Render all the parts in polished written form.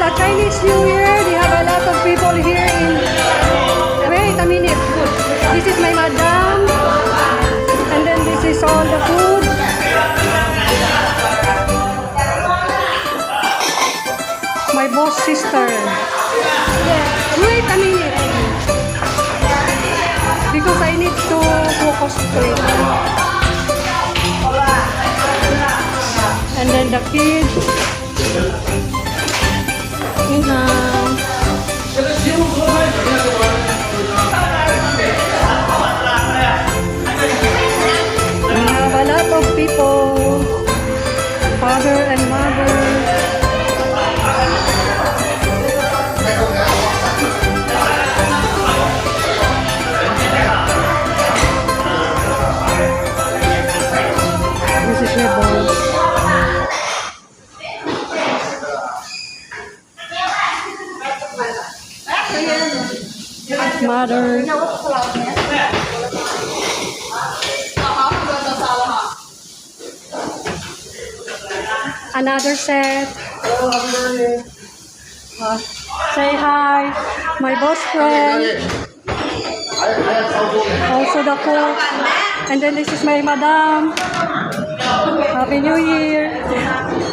a Chinese New Year. They have a lot of people here in... Wait a minute. This is my madam. And then this is all the food. My boss sister. Wait a minute. Because I need to focus to it. And then the kids. We have a lot of people. Father and mother. This is my boss. Mother. Another set. Say hi. My boss friend. Also the cook. And then this is my madam. Happy New Year.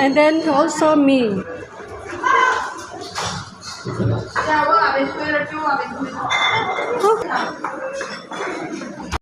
And then also me. Oh.